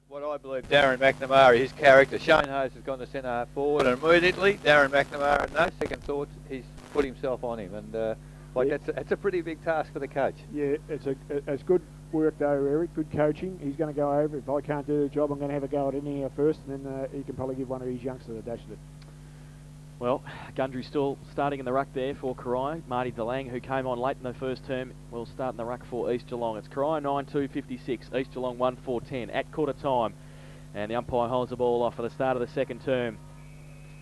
what I believe Darren McNamara, his character. Shane Hayes has gone to centre half forward, and immediately Darren McNamara, no second thoughts, he's put himself on him, and that's a pretty big task for the coach. Yeah, it's good work though, Eric. Good coaching. He's going to go over. If I can't do the job, I'm going to have a go at it here first, and then he can probably give one of his youngsters a dash at it. Well, Gundry still starting in the ruck there for Corio. Marty DeLang, who came on late in the first term, will start in the ruck for East Geelong. It's Corio 9-2-56, East Geelong 1-4-10 at quarter time. And the umpire holds the ball off for the start of the second term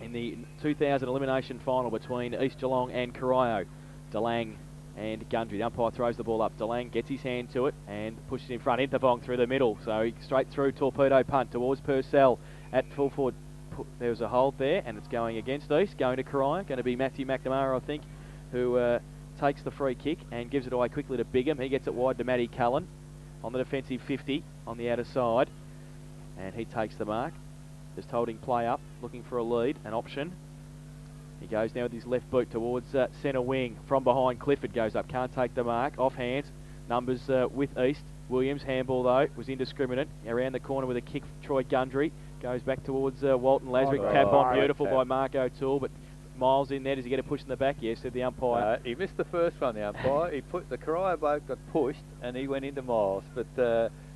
in the 2000 elimination final between East Geelong and Corio. DeLang and Gundry. The umpire throws the ball up. DeLang gets his hand to it and pushes in front. Intervong through the middle. So straight through, torpedo punt towards Purcell at full forward. There's a hold there, and it's going against East, going to Corio. Going to be Matthew McNamara, I think, who takes the free kick and gives it away quickly to Bigham. He gets it wide to Matty Cullen on the defensive 50 on the outer side, and he takes the mark. Just holding play up, looking for a lead, an option. He goes now with his left boot towards centre wing. From behind, Clifford goes up, can't take the mark. Off hands, numbers with East. Williams, handball though, was indiscriminate. Around the corner with a kick, Troy Gundry. Goes back towards Walton Lasrick. Tap on, beautiful by Mark O'Toole, but Miles in there. Does he get a push in the back? Yes, said the umpire. He missed the first one, the umpire. He put the Corio bloke got pushed, and he went into Miles, but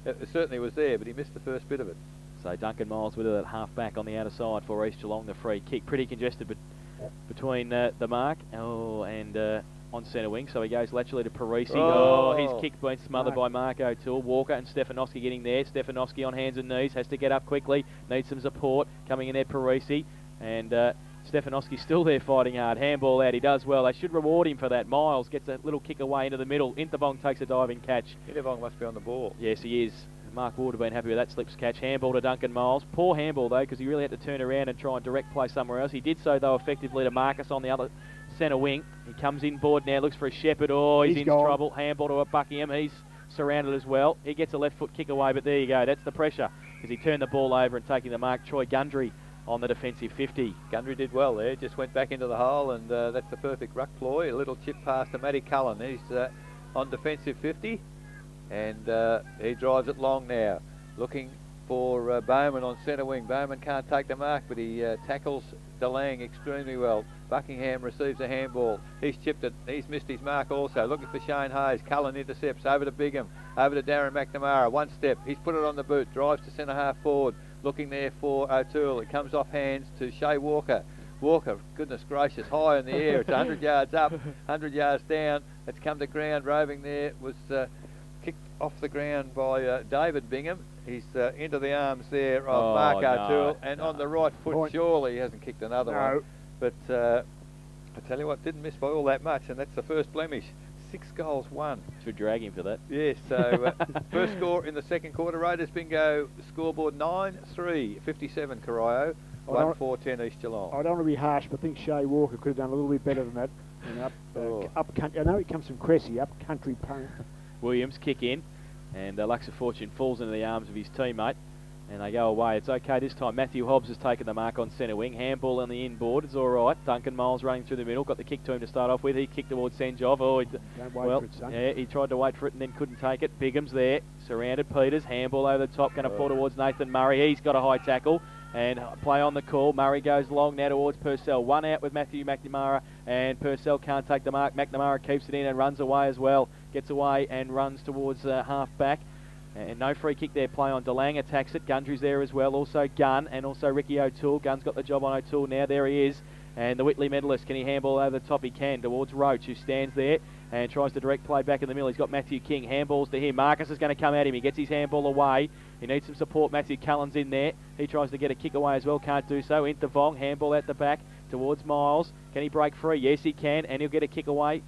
it certainly was there, but he missed the first bit of it. So Duncan Miles with it at half back on the outer side for East Geelong, the free kick. Pretty congested, but between the mark and on centre wing, so he goes laterally to Parisi. His kick been smothered by Mark O'Toole. Walker and Stefanovski getting there. Stefanovski on hands and knees, has to get up quickly, needs some support. Coming in there, Parisi, and Stefanovski still there fighting hard. Handball out, he does well. They should reward him for that. Miles gets a little kick away into the middle. Intervong takes a diving catch. Intervong must be on the ball. Yes, he is. Mark Ward have been happy with that slips catch. Handball to Duncan Miles. Poor handball though, because he really had to turn around and try and direct play somewhere else. He did so though effectively to Marcus on the other centre wing. He comes in board now, looks for a Shepherd. He's in trouble. Handball to a Buckingham. He's surrounded as well. He gets a left foot kick away, but there you go. That's the pressure, because he turned the ball over and taking the mark. Troy Gundry on the defensive 50. Gundry did well there, just went back into the hole, and that's the perfect ruck ploy. A little chip pass to Matty Cullen. He's on defensive 50, and he drives it long now. Looking for Bowman on centre wing. Bowman can't take the mark, but he tackles DeLang extremely well. Buckingham receives a handball. He's chipped it. He's missed his mark also. Looking for Shane Hayes. Cullen intercepts. Over to Bigham. Over to Darren McNamara. One step. He's put it on the boot. Drives to centre half forward. Looking there for O'Toole. It comes off hands to Shea Walker. Walker, goodness gracious, high in the air. It's 100 yards up, 100 yards down. It's come to ground. Roving there was kicked off the ground by David Bingham. He's into the arms there of Mark O'Toole, and on the right foot, surely he hasn't kicked another one. But I tell you what, didn't miss by all that much, and that's the first blemish. 6 goals, 1. Should drag him for that. Yes, so first score in the second quarter. Raiders bingo scoreboard 9-3, 57 Corio, 1-4-10 East Geelong. I don't want to be harsh, but I think Shea Walker could have done a little bit better than that. Up country. I know he comes from Cressy, up country punk. Williams kick in, and Luxor Fortune falls into the arms of his teammate, and they go away. It's okay this time. Matthew Hobbs has taken the mark on centre wing. Handball on the inboard. It's all right. Duncan Miles running through the middle. Got the kick to him to start off with. He kicked towards Senjov. Don't wait for it, son. Yeah, he tried to wait for it and then couldn't take it. Bigham's there. Surrounded Peters. Handball over the top. Going to pull towards Nathan Murray. He's got a high tackle. And play on the call. Murray goes long now towards Purcell. One out with Matthew McNamara, and Purcell can't take the mark. McNamara keeps it in and runs away as well. Gets away and runs towards half back. And no free kick there. Play on DeLang, attacks it. Gundry's there as well. Also Gunn and also Ricky O'Toole. Gunn's got the job on O'Toole now. There he is. And the Whitley medalist, can he handball over the top? He can, towards Roach, who stands there and tries to direct play back in the middle. He's got Matthew King. Handballs to him. Marcus is going to come at him. He gets his handball away. He needs some support. Matthew Cullen's in there. He tries to get a kick away as well. Can't do so. Intervong. Handball out the back towards Miles. Can he break free? Yes, he can. And he'll get a kick away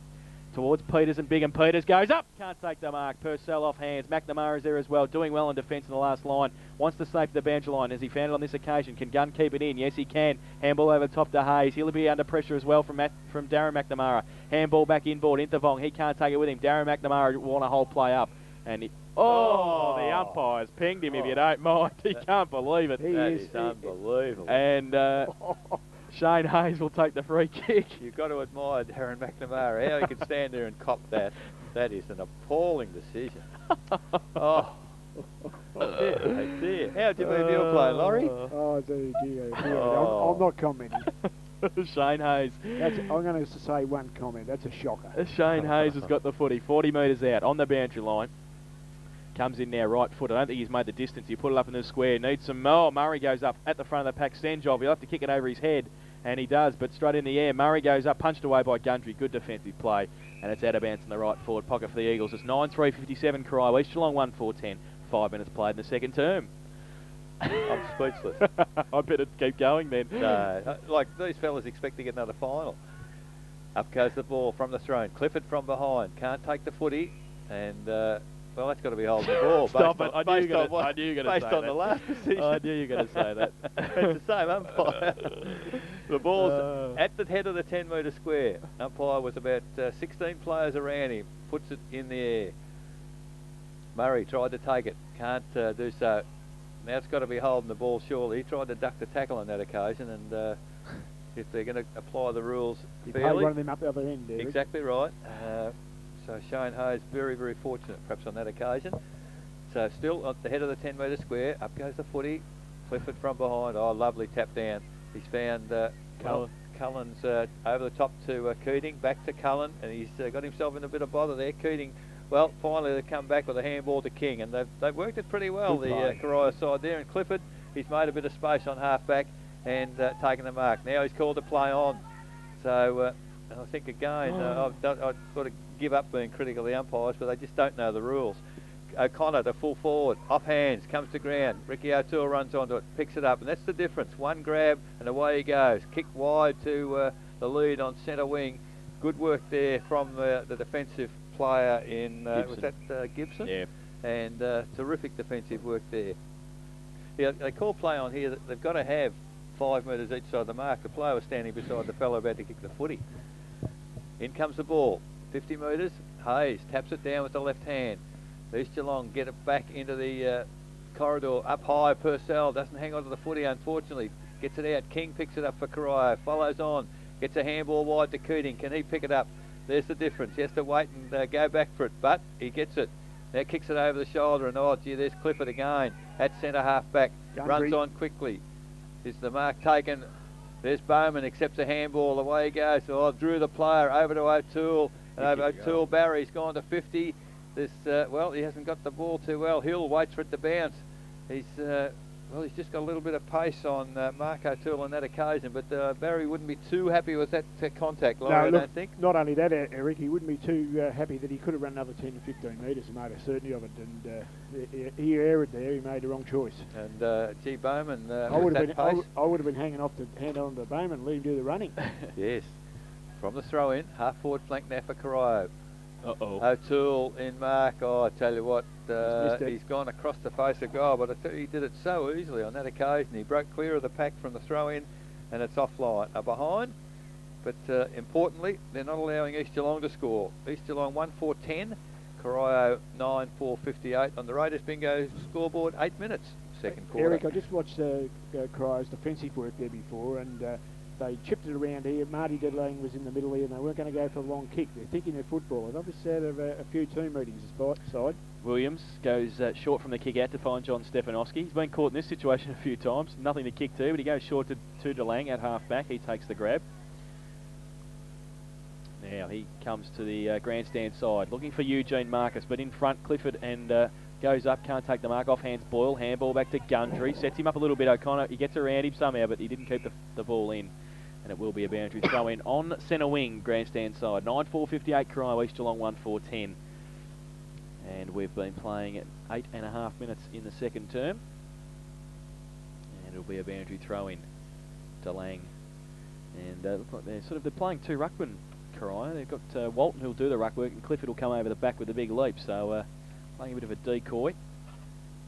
towards Peters and Bigham. Peters goes up. Can't take the mark. Purcell off hands. McNamara's there as well. Doing well in defence in the last line. Wants to save the boundary line. Has he found it on this occasion? Can Gunn keep it in? Yes, he can. Handball over the top to Hayes. He'll be under pressure as well from Darren McNamara. Handball back inboard. Intervong. He can't take it with him. Darren McNamara want a whole play up. And the umpire's pinged him, if you don't mind. He can't believe it. That is unbelievable. And Shane Hayes will take the free kick. You've got to admire Darren McNamara, how he can stand there and cop that. That is an appalling decision. dear. How do you believe you're playing, Laurie? Oh, dear. Oh. I'm not commenting. Shane Hayes. I'm going to say one comment. That's a shocker. Shane Hayes has got the footy, 40 metres out on the boundary line. Comes in now, right foot. I don't think he's made the distance. He put it up in the square. Needs some more. Murray goes up at the front of the pack. Stenjov, he'll have to kick it over his head, and he does, but straight in the air. Murray goes up, punched away by Gundry. Good defensive play, and it's out of bounds in the right forward pocket for the Eagles. It's 9-3-57 Corio East Geelong 1-4-10. 5 minutes played in the second term. I'm speechless. I better keep going then. No, like these fellas expect to get another final. Up goes the ball from the throne. Clifford from behind. Can't take the footy, and well, that's got to be holding the ball. Stop it! I knew you were going to say based that. on the last decision. I knew you were going to say that. It's the same umpire. The ball's at the head of the 10-metre square. Umpire with about 16 players around him. Puts it in the air. Murray tried to take it. Can't do so. Now it's got to be holding the ball, surely. He tried to duck the tackle on that occasion, and if they're going to apply the rules You fairly... paid one of them up the other end, Eric. Exactly right. So Shane Hayes very, very fortunate perhaps on that occasion. So still at the head of the 10-metre square, up goes the footy. Clifford from behind. Oh, lovely tap down. He's found Cullen's over the top to Keating, back to Cullen, and he's got himself in a bit of bother there. Keating, well, finally they come back with a handball to King, and they've worked it pretty well, the Corio side there. And Clifford, he's made a bit of space on half-back and taken the mark. Now he's called to play on. So I think again, I've got to give up being critical of the umpires, but they just don't know the rules. O'Connor to full forward, off hands, comes to ground. Ricky O'Toole runs onto it, picks it up, and that's the difference. One grab and away he goes. Kick wide to the lead on centre wing. Good work there from the defensive player in was that Gibson? Yeah. And terrific defensive work there. Yeah, they call play on here that they've got to have 5 metres each side of the mark. The player was standing beside the fellow about to kick the footy. In comes the ball, 50 metres. Hayes taps it down with the left hand. East Geelong get it back into the corridor, up high. Purcell doesn't hang on to the footy, unfortunately. Gets it out. King picks it up for Corio. Follows on. Gets a handball wide to Keating. Can he pick it up? There's the difference. He has to wait and go back for it, but he gets it. Now kicks it over the shoulder, and oh gee, there's Clifford again at centre half back. Runs on quickly. Is the mark taken? There's Bowman, accepts a handball. Away he goes. Oh, Drew the player over to O'Toole. And over O'Toole, Barry's gone to 50. This well, he hasn't got the ball too well. Hill waits for it to bounce. He's he's just got a little bit of pace on Mark O'Toole on that occasion, but Barry wouldn't be too happy with that contact, Laurie, I don't think. Not only that, Eric, he wouldn't be too happy that he could have run another 10 to 15 metres and made a certainty of it, and he erred there. He made the wrong choice. And G. Bowman, I would have been hanging off to hand on to Bowman and leave him do the running. Yes, from the throw in, half forward flank now for Corio. O'Toole in mark. Oh, I tell you what, he's gone across the face of goal, but I tell you, he did it so easily on that occasion. He broke clear of the pack from the throw in, and it's offline. Behind, but importantly, they're not allowing East Geelong to score. East Geelong 1-4-10, Corio 9-4-58 on the Raiders Bingo scoreboard. 8 minutes, second quarter. Eric, I just watched Corio's defensive work there before, and they chipped it around here. Marty Delang was in the middle here, and they weren't going to go for a long kick. They're thinking they're football. And obviously out of a few team meetings side. Williams goes short from the kick out to find John Stefanowski. He's been caught in this situation a few times. Nothing to kick to, but he goes short to Delang at half back. He takes the grab. Now he comes to the grandstand side, looking for Eugene Marcus, but in front Clifford and goes up, can't take the mark, off hands Boyle, handball back to Gundry, sets him up a little bit. O'Connor, he gets around him somehow, but he didn't keep the ball in, and it will be a boundary throw in on centre wing, grandstand side. 9-4-58 Corio, East Geelong 1-4-10, and we've been playing at 8.5 minutes in the second term, and it'll be a boundary throw in to Lang, and look like they're playing two ruckmen. Corio, they've got Walton who'll do the ruck work, and Clifford will come over the back with a big leap, so playing a bit of a decoy.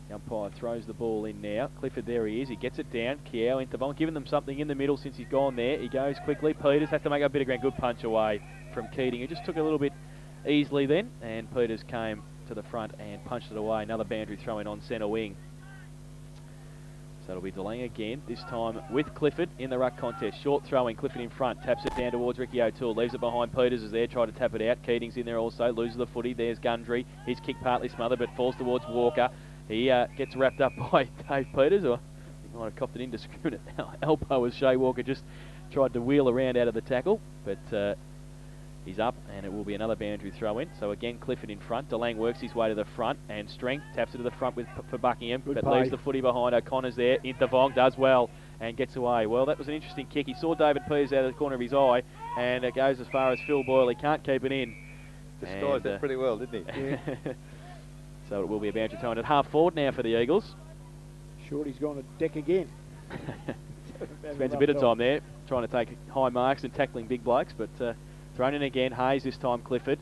The umpire throws the ball in now. Clifford, there he is. He gets it down. Kiao into Bond, giving them something in the middle since he's gone there. He goes quickly. Peters has to make a bit of ground. Good punch away from Keating. He just took a little bit easily then, and Peters came to the front and punched it away. Another boundary throw in on centre wing. So it'll be Delang again, this time with Clifford in the ruck contest. Short throwing, Clifford in front, taps it down towards Ricky O'Toole, leaves it behind Peters as there, try to tap it out. Keating's in there also, loses the footy. There's Gundry. His kick partly smothered but falls towards Walker. He gets wrapped up by Dave Peters, or he might have copped an indiscriminate elbow as Shea Walker just tried to wheel around out of the tackle, but he's up, and it will be another boundary throw in. So again, Clifford in front. DeLang works his way to the front, and Strength taps it to the front for Buckingham, Good but play. leaves the footy behind. O'Connor's there. Intervong does well and gets away. Well, that was an interesting kick. He saw David Peters out of the corner of his eye, and it goes as far as Phil Boyle. He can't keep it in. Disguised that pretty well, didn't he? Yeah. So it will be a boundary throw in at half forward now for the Eagles. Shorty's gone to deck again. Spends a bit of time there trying to take high marks and tackling big blokes, but thrown in again. Hayes this time, Clifford.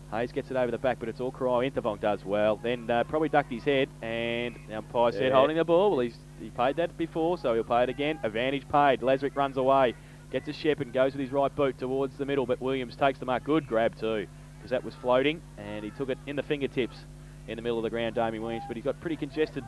Hayes gets it over the back, but it's all Corio. Intervong does well. Then probably ducked his head, and the umpire said holding the ball. Well, he paid that before, so he'll pay it again. Advantage paid. Leswick runs away. Gets a Shepherd and goes with his right boot towards the middle, but Williams takes the mark. Good grab too, because that was floating, and he took it in the fingertips in the middle of the ground, Damien Williams, but he's got pretty congested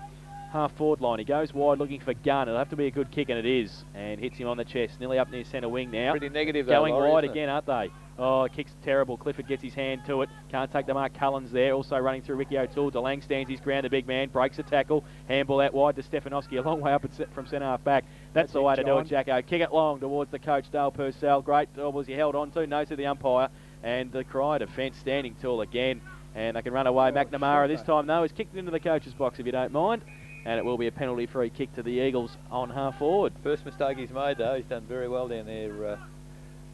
half-forward line. He goes wide looking for Gunn. It'll have to be a good kick, and it is, and hits him on the chest. Nearly up near centre wing now. Pretty negative though, Going Laurie, wide isn't it? again, aren't they? Oh, kick's terrible. Clifford gets his hand to it. Can't take the mark. Cullen's there. Also running through Ricky O'Toole. DeLang stands his ground. The big man breaks a tackle. Handball out wide to Stefanowski. A long way up from centre half back. That's the way to do it, Jacko. Kick it long towards the coach, Dale Purcell. Great was he held on to. No to the umpire. And the cry defence standing tall again. And they can run away. McNamara this time, though, is kicked into the coach's box, if you don't mind. And it will be a penalty-free kick to the Eagles on half forward. First mistake he's made, though. He's done very well down there,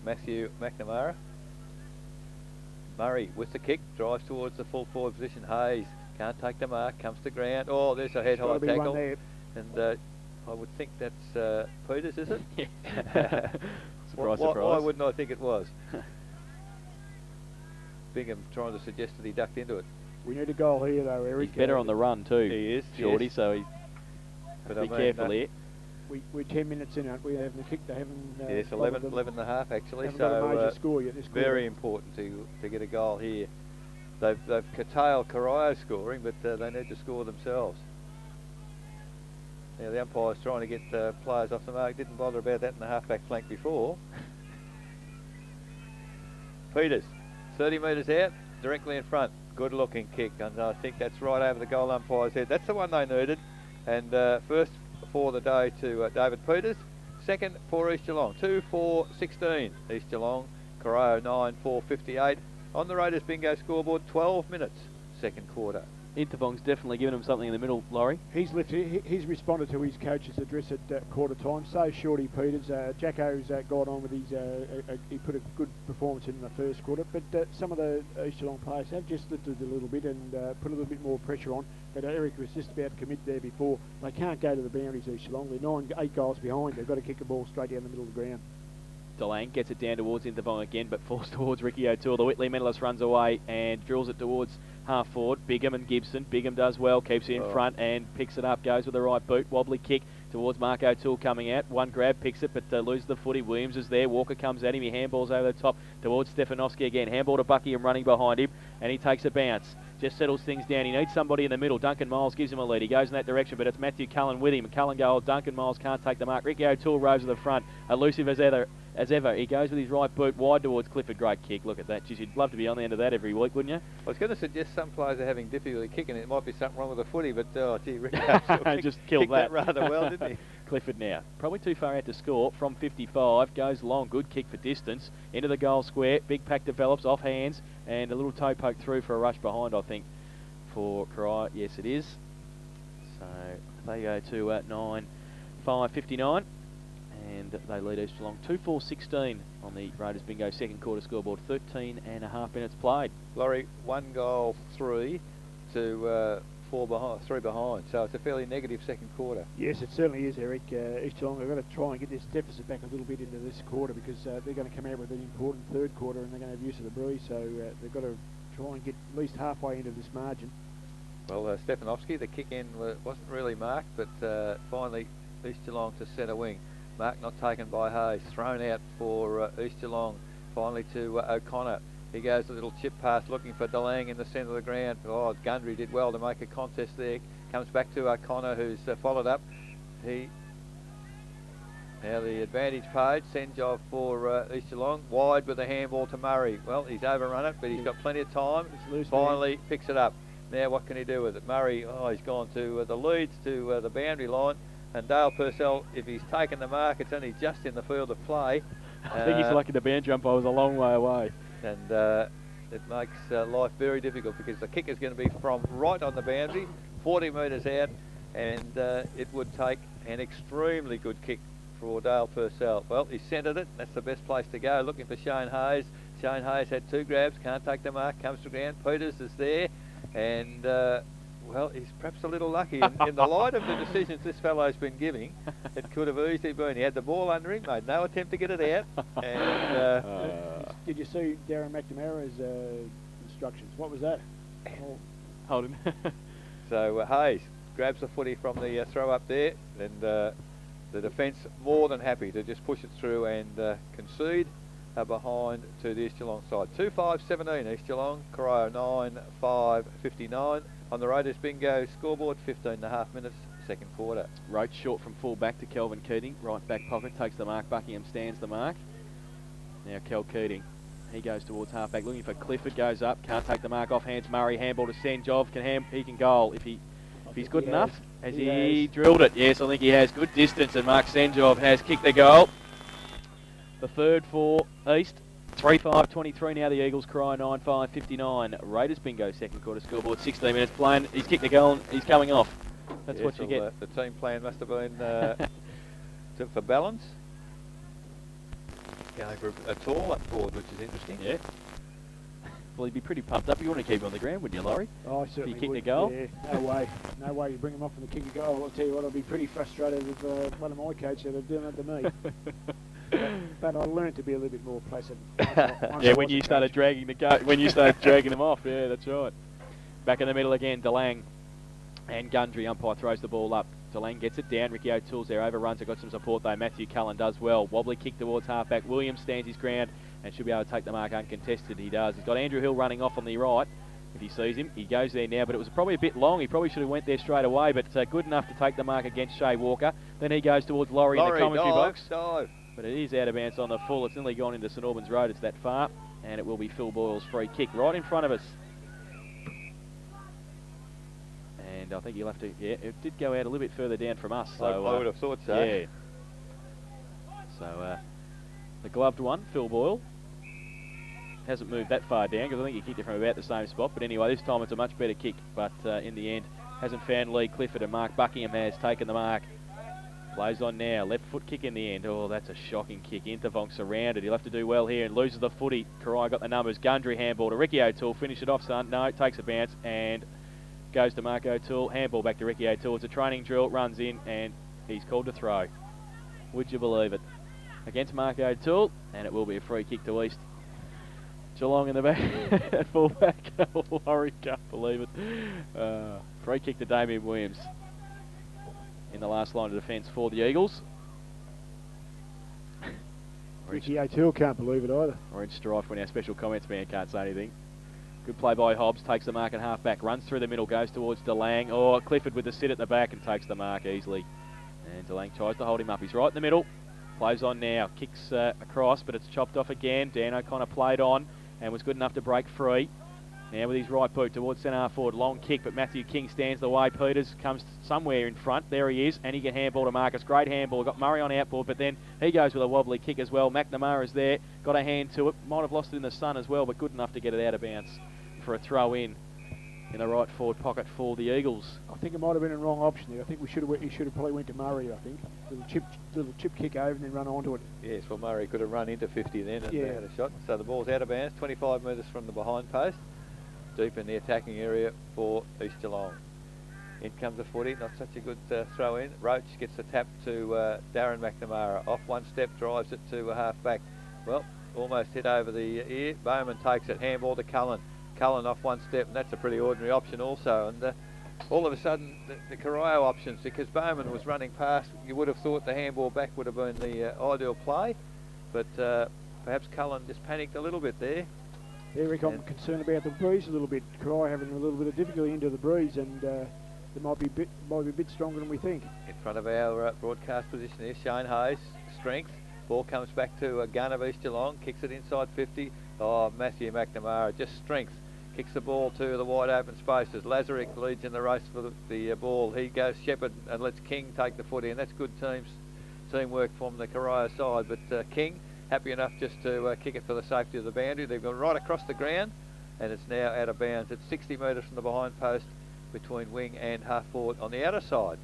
Matthew McNamara. Murray with the kick, drives towards the full forward position. Hayes can't take the mark, comes to ground. Oh, there's a head-high tackle. And I would think that's Peters, is it? Yeah. Surprise, surprise. Why wouldn't I think it was? Bingham trying to suggest that he ducked into it. We need a goal here, though, Eric. He's better on the run, too. He is, Shorty, yes. so he But be careful here. We're 10 minutes in, aren't we? They haven't kicked. They haven't. Yes, 11 and a half actually. Haven't got a So major score yet this quarter. very important to get a goal here. They've curtailed Corio scoring, but they need to score themselves. Now the umpire's trying to get players off the mark. Didn't bother about that in the half-back flank before. Peters, 30 metres out, directly in front. Good-looking kick, and I think that's right over the goal umpire's head. That's the one they needed. And first for the day to David Peters. Second for East Geelong, 2-4-16. East Geelong, Corio 9-4-58. On the Raiders bingo scoreboard, 12 minutes, second quarter. Intervong's definitely given him something in the middle, Laurie. He's he's responded to his coach's address at quarter time. So Shorty Peters, Jacko's got on with his. He put a good performance in the first quarter, but some of the East Geelong players have just lifted a little bit and put a little bit more pressure on. But Eric was just about to commit there before. They can't go to the boundaries, East Geelong. They're 8 goals behind. They've got to kick the ball straight down the middle of the ground. DeLang gets it down towards Intervong again, but falls towards Ricky O'Toole. The Whitley medalist runs away and drills it towards half forward. Bigham and Gibson. Bigham does well, keeps it in front and picks it up. Goes with the right boot. Wobbly kick towards Mark O'Toole coming out. One grab, picks it, but loses the footy. Williams is there. Walker comes at him. He handballs over the top towards Stefanowski again. Handball to Buckingham running behind him, and he takes a bounce. Just settles things down. He needs somebody in the middle. Duncan Miles gives him a lead. He goes in that direction, but it's Matthew Cullen with him. Cullen goes. Duncan Miles can't take the mark. Ricky O'Toole rows to the front. Elusive as ever. He goes with his right boot wide towards Clifford. Great kick. Look at that. Geez, you'd love to be on the end of that every week, wouldn't you? I was going to suggest some players are having difficulty kicking it. It might be something wrong with the footy, but Ricky O'Toole just killed that rather well, didn't he? Clifford now. Probably too far out to score. From 55. Goes long. Good kick for distance. Into the goal square. Big pack develops off hands. And a little toe poke through for a rush behind, I think, for Corio. Yes, it is. So they go to 9-5-59. And they lead East Geelong 2-4-16 on the Raiders bingo second quarter scoreboard. 13 and a half minutes played. Laurie, 1 goal, 3 to 3 behind. So it's a fairly negative second quarter. Yes, it certainly is, Eric. East Geelong have got to try and get this deficit back a little bit into this quarter because they're going to come out with an important third quarter and they're going to have use of the breeze. So they've got to try and get at least halfway into this margin. Well, Stefanowski, the kick in wasn't really marked, but finally East Geelong to centre wing. Mark not taken by Hayes. Thrown out for East Geelong. Finally to O'Connor. He goes a little chip pass looking for DeLang in the centre of the ground. Oh, Gundry did well to make a contest there. Comes back to O'Connor, who's followed up. Now the advantage paid. Send job for East Geelong. Wide with a handball to Murray. Well, he's overrun it, but he's got plenty of time. Finally picks it up. Now what can he do with it? Murray, he's gone to the leads, to the boundary line, and Dale Purcell, if he's taken the mark, it's only just in the field of play. I think he's lucky the boundary umpire was a long way away. And it makes life very difficult because the kick is going to be from right on the boundary, 40 metres out, and it would take an extremely good kick for Dale Purcell. Well, he centred it. That's the best place to go. Looking for Shane Hayes. Shane Hayes had 2 grabs, can't take the mark, comes to ground. Peters is there, and well, he's perhaps a little lucky. In the light of the decisions this fellow's been giving, it could have easily been. He had the ball under him, made no attempt to get it out. And did you see Darren McNamara's instructions? What was that? Hold him. So Hayes grabs the footy from the throw up there, and the defence more than happy to just push it through and concede behind to the East Geelong side. 2-5-17 East Geelong, Corio 9-5-59. On the Raiders bingo scoreboard, 15.5 minutes, second quarter. Roach short from full back to Kelvin Keating. Right back pocket, takes the mark. Buckingham stands the mark. Now Kel Keating. He goes towards half-back, looking for Clifford, goes up, can't take the mark off hands. Murray, handball to Senjov, he can goal if he's good enough. Has he drilled it? Yes, I think he has. Good distance, and Mark Senjov has kicked the goal. The third for East. 3-5-23 now. The Eagles cry 9-5-59. Raiders bingo second quarter scoreboard. 16 minutes playing. He's kicked the goal and he's coming off. That's what you get. The team plan must have been for balance. Going for a tall up forward, which is interesting. Yeah. Well, he'd be pretty pumped up. You want to keep him on the ground, wouldn't you, Laurie? Oh, I certainly if you would. kick the goal? Yeah, no way. No way you bring him off from the kick a goal. I'll tell you what, I'd be pretty frustrated if one of my coaches had done it to me. But I learned to be a little bit more placid. Yeah, when you started dragging them off. Yeah, that's right. Back in the middle again, DeLang and Gundry. Umpire throws the ball up. DeLang gets it down. Ricky O'Toole's there, overruns it, got some support though. Matthew Cullen does well. Wobbly kick towards halfback. Williams stands his ground and should be able to take the mark uncontested. He does. He's got Andrew Hill running off on the right. If he sees him, he goes there now, but it was probably a bit long. He probably should have went there straight away, but good enough to take the mark against Shea Walker. Then he goes towards Laurie in the commentary box. Dive. But it is out of bounds on the full. It's nearly gone into St Albans Road. It's that far. And it will be Phil Boyle's free kick right in front of us. And I think you'll have to... Yeah, it did go out a little bit further down from us. So I would have thought so. Yeah. So the gloved one, Phil Boyle, hasn't moved that far down because I think he kicked it from about the same spot. But anyway, this time it's a much better kick. But in the end, hasn't found Lee Clifford, and Mark Buckingham has taken the mark. Plays on now, left foot kick in the end. Oh, that's a shocking kick. Intervonk surrounded. He'll have to do well here and loses the footy. Karai got the numbers. Gundry handball to Ricky O'Toole. Finish it off, son. No, takes a bounce and goes to Mark O'Toole. Handball back to Ricky O'Toole. It's a training drill. Runs in and he's called to throw. Would you believe it? Against Mark O'Toole, and it will be a free kick to East. Geelong in the back at full back. Laurie can't believe it. Free kick to Damien Williams in the last line of defence for the Eagles. Ricky O'Toole can't believe it either. Orange strife when our special comments man can't say anything. Good play by Hobbs, takes the mark at half back, runs through the middle, goes towards DeLang. Oh, Clifford with the sit at the back and takes the mark easily. And DeLang tries to hold him up. He's right in the middle. Plays on now, kicks across, but it's chopped off again. Dan O'Connor played on and was good enough to break free. Now with his right boot towards centre half forward, long kick, but Matthew King stands the way. Peters comes somewhere in front. There he is, and he can handball to Marcus. Great handball. Got Murray on outboard, but then he goes with a wobbly kick as well. McNamara's there, got a hand to it. Might have lost it in the sun as well, but good enough to get it out of bounds for a throw in the right forward pocket for the Eagles. I think it might have been a wrong option there. I think he should have probably went to Murray, I think. Little chip kick over and then run onto it. Yes, well Murray could have run into 50 then and had a shot. So the ball's out of bounds, 25 metres from the behind post. Deep in the attacking area for East Geelong. In comes the footy, not such a good throw in. Roach gets the tap to Darren McNamara. Off one step, drives it to a half back. Well, almost hit over the ear. Bowman takes it, handball to Cullen. Cullen off one step, and that's a pretty ordinary option also. And all of a sudden, the Corio options, because Bowman was running past, you would have thought the handball back would have been the ideal play. But perhaps Cullen just panicked a little bit there. Yeah, Rick, I'm concerned about the breeze a little bit. Corio having a little bit of difficulty into the breeze, and they might be a bit stronger than we think. In front of our broadcast position here, Shane Hayes, strength. Ball comes back to a gun of East Geelong, kicks it inside 50. Oh, Matthew McNamara, just strength. Kicks the ball to the wide open spaces. Lazarick leads in the race for the ball. He goes Shepherd and lets King take the footy, and that's good teamwork from the Corio side. But King happy enough just to kick it for the safety of the boundary. They've gone right across the ground, and it's now out of bounds. It's 60 metres from the behind post between wing and half forward on the outer side.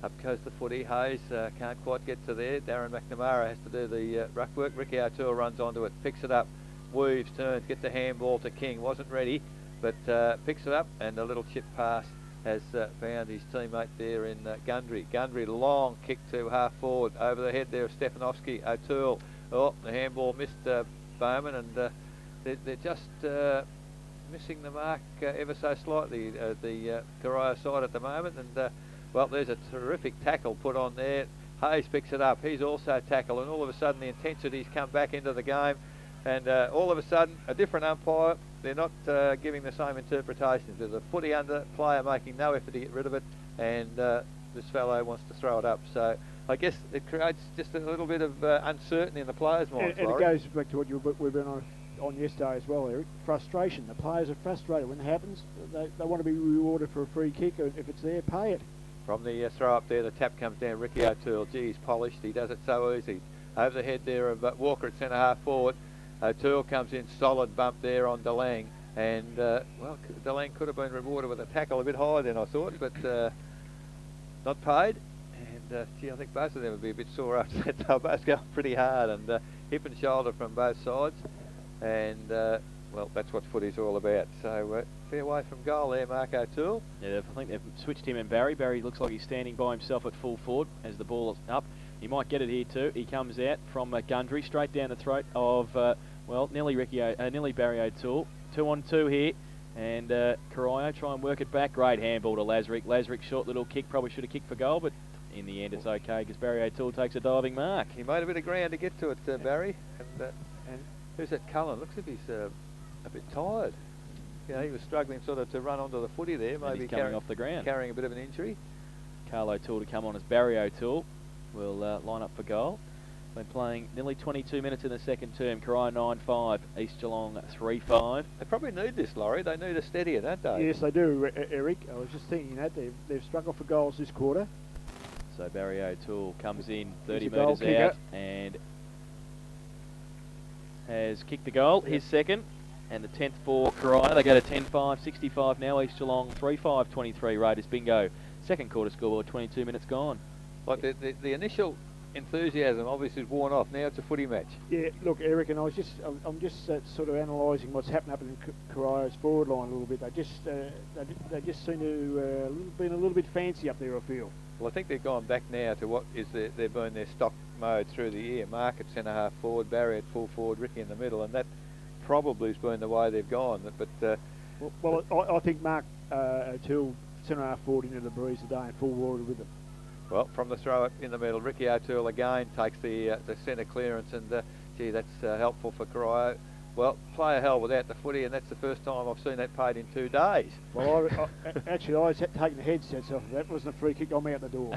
Up goes the footy. Hayes can't quite get to there. Darren McNamara has to do the ruck work. Ricky O'Toole runs onto it, picks it up, weaves, turns, gets the handball to King. Wasn't ready, but picks it up, and a little chip pass has found his teammate there in Gundry. Gundry, long kick to half forward, over the head there of Stefanovski. O'Toole, oh, the handball missed Bowman, and they're just missing the mark ever so slightly, the Corio side at the moment. And well, there's a terrific tackle put on there. Hayes picks it up. He's also tackled, and all of a sudden the intensity's come back into the game. And all of a sudden, a different umpire. They're not giving the same interpretations. There's a footy under, player making no effort to get rid of it, and this fellow wants to throw it up. So I guess it creates just a little bit of uncertainty in the players' minds. And it goes back to what we've been on yesterday as well, Eric. Frustration. The players are frustrated when it happens. They want to be rewarded for a free kick. If it's there, pay it. From the throw up there, the tap comes down. Ricky O'Toole, gee, he's polished. He does it so easy. Over the head there of Walker at centre half forward. O'Toole comes in, solid bump there on DeLang, and well, DeLang could have been rewarded with a tackle a bit higher than I thought, but not paid. And gee, I think both of them would be a bit sore after that. They were both going pretty hard, and hip and shoulder from both sides, and well, that's what footy's all about. So fair way from goal there, Mark O'Toole. Yeah, I think they've switched him and Barry. Barry looks like he's standing by himself at full forward as the ball is up. He might get it here too. He comes out from Gundry, straight down the throat of, well, nearly Barry O'Toole. 2 on 2 here. And Corio try and work it back. Great handball to Lazarick. Lazarick, short little kick. Probably should have kicked for goal, but in the end it's okay because Barry O'Toole takes a diving mark. He made a bit of ground to get to it, Barry. And who's that, Cullen? Looks as if he's a bit tired. You know, he was struggling sort of to run onto the footy there. Maybe coming off the ground. Carrying a bit of an injury. Carl O'Toole to come on as Barry O'Toole. Will line up for goal. Been playing nearly 22 minutes in the second term. Corio 9-5, East Geelong 3-5. They probably need this, Laurie. They need a steadier, don't they? Yes, they do, Eric. I was just thinking that. They've struggled for goals this quarter. So Barry O'Toole comes in 30 metres out and has kicked the goal, his second, and the 10th for Corio. They go to 10-5, 65 now. East Geelong 3-5, 23 Raiders bingo. Second quarter scoreboard, 22 minutes gone. Like the initial enthusiasm obviously is worn off. Now it's a footy match. Yeah, look, Eric, and I'm just sort of analysing what's happened up in Corio's forward line a little bit. They just seem to been a little bit fancy up there, I feel. Well, I think they've gone back now to what is they've been their stock mode through the year. Mark at centre half forward, Barry at full forward, Ricky in the middle, and that probably has been the way they've gone. But I think Mark O'Toole centre half forward into the breeze today and full forward with them. Well, from the throw up in the middle, Ricky O'Toole again takes the centre clearance, and gee, that's helpful for Corio. Well, play a hell without the footy, and that's the first time I've seen that paid in 2 days. Well, actually, I was taking the headsets off. That wasn't a free kick. I'm out the door.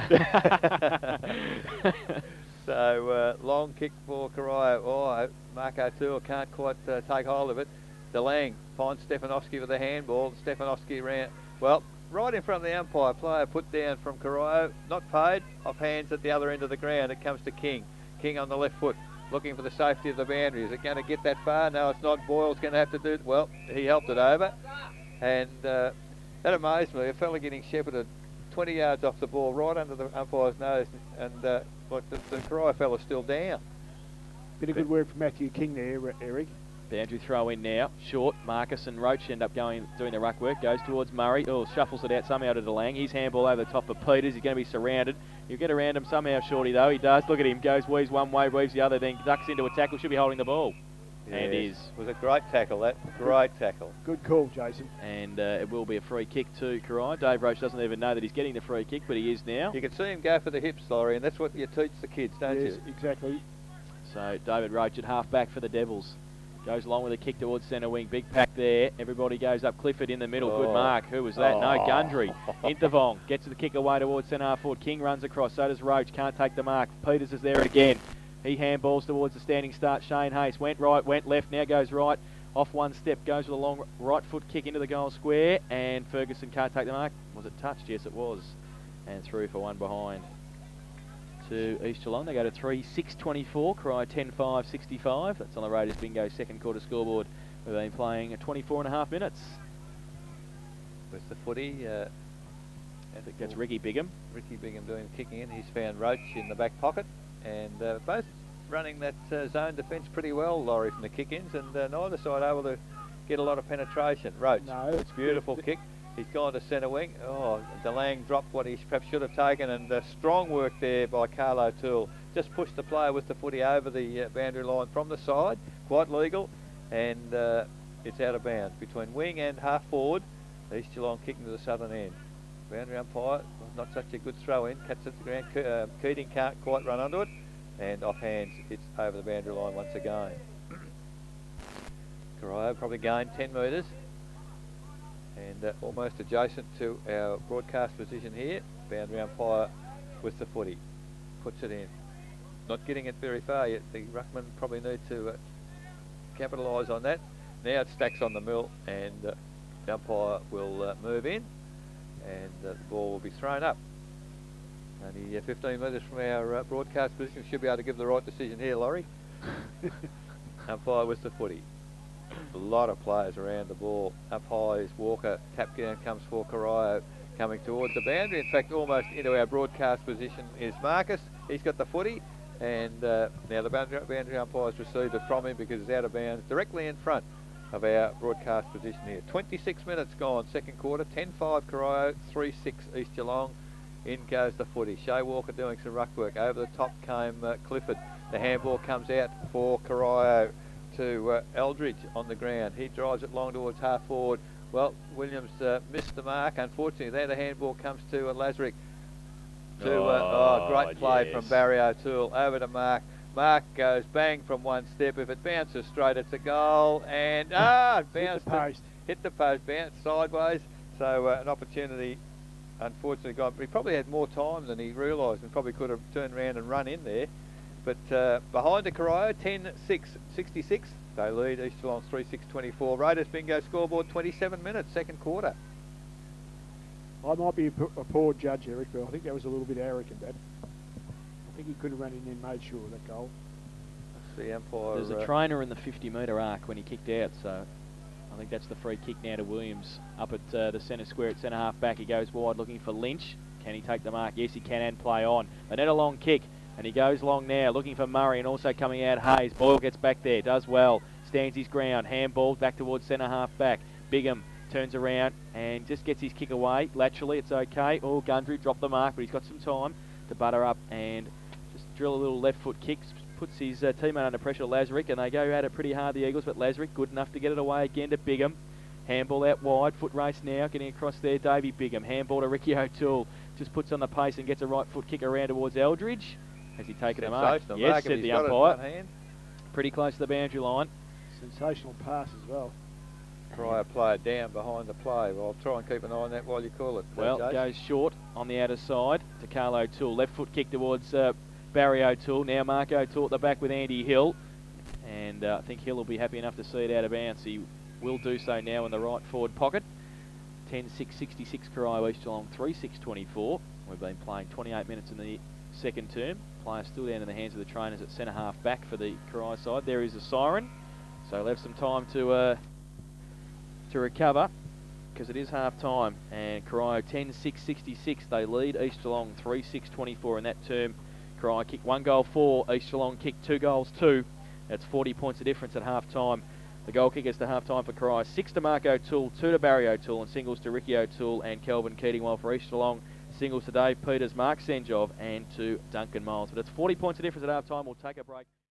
So, long kick for Corio. Oh, Mark O'Toole can't quite take hold of it. DeLang finds Stefanovski with a handball. Stefanovski ran, well, right in front of the umpire. Player put down from Corio, not paid, off hands at the other end of the ground. It comes to King. King on the left foot, looking for the safety of the boundary. Is it going to get that far? No, it's not. Boyle's going to have to do it. Well, he helped it over. And that amazed me. A fella getting shepherded 20 yards off the ball, right under the umpire's nose. And like the Corio fella's still down. Bit of good work from Matthew King there, Eric. Boundary throw in now. Short. Marcus and Roach end up doing the ruck work. Goes towards Murray. Oh, shuffles it out somehow to DeLang. His handball over the top of Peters. He's going to be surrounded. He'll get around him somehow, Shorty, though. He does. Look at him. Goes, weaves one way, weaves the other, then ducks into a tackle. Should be holding the ball. Yes. And is. It was a great tackle, that. Great tackle. Good call, Jason. And it will be a free kick to Corio. Dave Roach doesn't even know that he's getting the free kick, but he is now. You can see him go for the hips, Laurie, and that's what you teach the kids, don't you? Yes, exactly. So David Roach at half back for the Devils. Goes along with a kick towards centre wing. Big pack there. Everybody goes up. Clifford in the middle. Good mark. Who was that? No, Gundry. Intervong gets the kick away towards centre half forward. King runs across. So does Roach. Can't take the mark. Peters is there again. He handballs towards the standing start. Shane Hayes went right, went left. Now goes right. Off one step, goes with a long right foot kick into the goal square, and Ferguson can't take the mark. Was it touched? Yes, it was. And through for one behind to East Geelong. They go to 3-6-24, Corio 10-5-65. That's on the Raiders Bingo second quarter scoreboard. We've been playing 24.5 minutes. With the footy. I think that's Ricky Bigham. Ricky Bigham doing the kicking in. He's found Roach in the back pocket, and both running that zone defence pretty well, Laurie, from the kick-ins, and neither side able to get a lot of penetration. Roach, No, it's beautiful kick. He's gone to centre wing. Oh, DeLang dropped what he perhaps should have taken, and strong work there by Carl O'Toole. Just pushed the player with the footy over the boundary line from the side, quite legal, and it's out of bounds. Between wing and half forward, East Geelong kicking to the southern end. Boundary umpire, not such a good throw in, cuts it to the ground. Keating can't quite run onto it, and off hands, it's over the boundary line once again. Corio probably gained 10 metres, and almost adjacent to our broadcast position here. Boundary umpire with the footy, puts it in. Not getting it very far yet. The ruckman probably need to capitalise on that. Now it stacks on the mill, and the umpire will move in, and the ball will be thrown up. Only 15 metres from our broadcast position. Should be able to give the right decision here, Laurie. Umpire with the footy. A lot of players around the ball. Up high is Walker. Tap down comes for Corio, coming towards the boundary. In fact, almost into our broadcast position is Marcus. He's got the footy, and now the boundary umpire's received it from him because it's out of bounds directly in front of our broadcast position here. 26 minutes gone, second quarter. 10-5 Corio, 3-6 East Geelong. In goes the footy. Shay Walker doing some ruck work. Over the top came Clifford. The handball comes out for Corio to Eldridge on the ground. He drives it long towards half forward. Well, Williams missed the mark. Unfortunately, there the handball comes to Lazarick. Great play from Barry O'Toole. Over to Mark. Mark goes bang from one step. If it bounces straight, it's a goal. And bounced hit the post, bounced sideways. So an opportunity, unfortunately, gone. He probably had more time than he realised, and probably could have turned around and run in there. But behind the Corio, 10-6-66. They lead East Geelong 3-6-24. Raiders Bingo scoreboard, 27 minutes, second quarter. I might be a poor judge, Eric, but I think that was a little bit arrogant, Dad. I think he could have run in and made sure of that goal. That's the umpire. There's a trainer in the 50-metre arc when he kicked out, so I think that's the free kick now to Williams. Up at the centre square at centre half back, he goes wide looking for Lynch. Can he take the mark? Yes, he can, and play on. They need a long kick, and he goes long now, looking for Murray, and also coming out Hayes. Boyle gets back there, does well, stands his ground, handball back towards centre half back. Bigham turns around and just gets his kick away. Laterally, it's okay. Oh, Gundry dropped the mark, but he's got some time to butter up and just drill a little left foot kick. Puts his teammate under pressure, Lazarick, and they go at it pretty hard, the Eagles, but Lazarick good enough to get it away again to Bigham. Handball out wide, foot race now, getting across there, Davey Bigham. Handball to Ricky O'Toole, just puts on the pace and gets a right foot kick around towards Eldridge. Has he taken the mark? Yes, said the umpire. Pretty close to the boundary line. Sensational pass as well. Corio player down behind the play. Well, I'll try and keep an eye on that while you call it. Well, goes short on the outer side to Carl O'Toole. Left foot kick towards Barry O'Toole. Now Mark O'Toole at the back with Andy Hill. And I think Hill will be happy enough to see it out of bounds. He will do so now in the right forward pocket. 10-6-66 Corio, East Geelong 3-6-24. We've been playing 28 minutes in the second term. Player still down in the hands of the trainers at centre half back for the Corio side. There is a siren, so we'll have some time to recover because it is half time. And Corio 10-6-66. They lead East Geelong 3-6-24 in that term. Corio kicked 1 goal 4. East Geelong kicked 2 goals 2. That's 40 points of difference at half time. The goal kickers to half time for Corio. 6 to Mark O'Toole, 2 to Barry O'Toole, and singles to Ricky O'Toole and Kelvin Keating. While for East Geelong, singles to Dave Peters, Mark Senjov, and to Duncan Miles. But it's 40 points of difference at half time. We'll take a break.